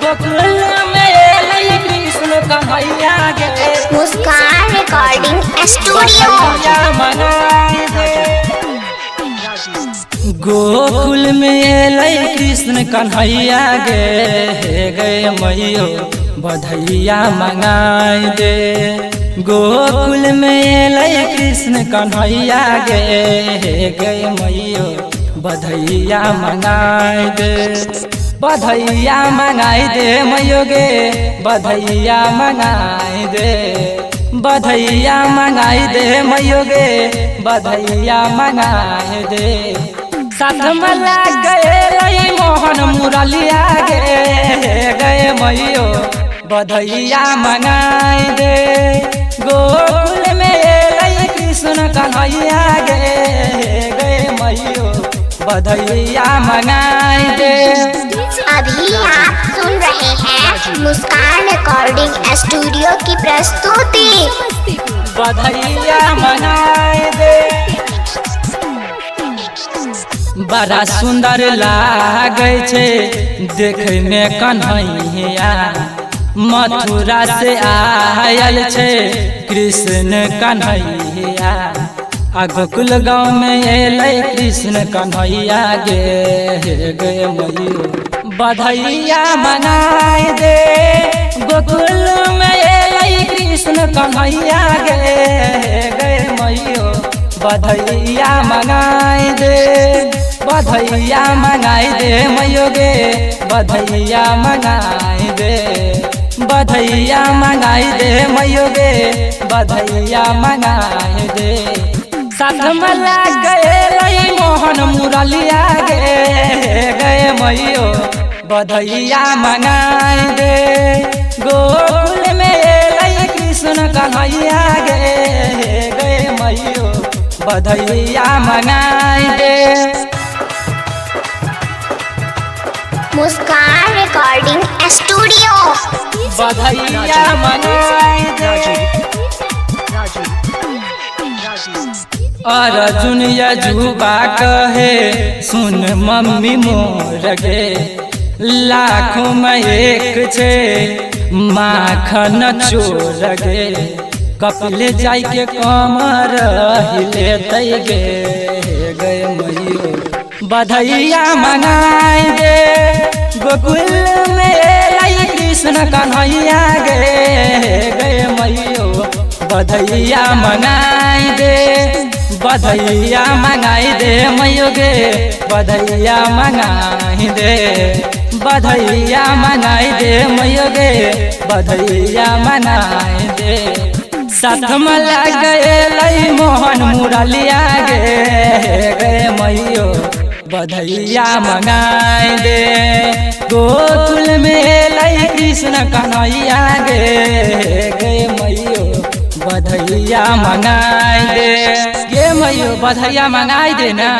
गोकुल में एलै कृष्ण कन्हैया गे। मुस्कान रिकॉर्डिंग स्टूडियो। गोकुल में एलै कृष्ण कन्हैया गे गए मैयो बधैया मंगाई दे। गोकुल में एलै कृष्ण कन्हैया गे गए मैयो बधैया मंगाई दे। बधैया मंगाई दे मैयो गे बधैया मंगाई दे। बधैया मंगाई दे मैयो गे बधैया मंगाई दे। साथ मला गए मोहन मुरलिया गे गए मैयो बधैया मंगाई दे। गोकुल में एलै कृष्ण कन्हैया गे गए मैयो बधैया मंगाई दे। अभी आप सुन रहे हैं मुस्कान रिकॉर्डिंग स्टूडियो की प्रस्तुति। बधैया मंगाई दे। बड़ा सुंदर लागे छे देखे में कन्हैया। मथुरा से आयल छे कृष्ण कन्हैया। गोकुल गाँव में एलै कृष्ण कन्हैया गे गए मैयो बधैया मंगाई दे। गोकुल में एलै कृष्ण कन्हैया गे गए मैयो बधैया मंगाई दे। बधैया मंगाई दे मैयो गे बधैया मंगाई दे। बधैया मंगाई दे मैयो गे बधैया मंगाई दे। साथ मला गए मोहन मुरलिया गे गए मैयो बधैया मंगाई दे। गोकुल में एलै कृष्ण कन्हैया गे गए मैयो बधैया मंगाई दे। मुस्कान रिकॉर्डिंग स्टूडियो। बधैया मंगाई दे। अर्जुन यजुबा कहे सुन मम्मी मोर गे। लाखों में एक छे माखन चोर गे। कपिल जाय के कमर हिलेतै गे गए मैयो बधैया मंगाई दे। गोकुल में एलै कृष्ण कन्हैया गे गए मैयो बधैया मंगाई दे। बधैया मंगाई दे मैयो गे बधैया मंगाई दे। बधैया मंगाई दे मैयो गे बधैया मंगाई दे। साथ मला गए मोहन मुरलिया गे गए मैयो बधैया मंगाई दे। गोकुल में एलै कृष्ण कन्हैया गे गए मैयो बधैया मंगाई दे। गे मैयो बधैया मंगाई दे ना।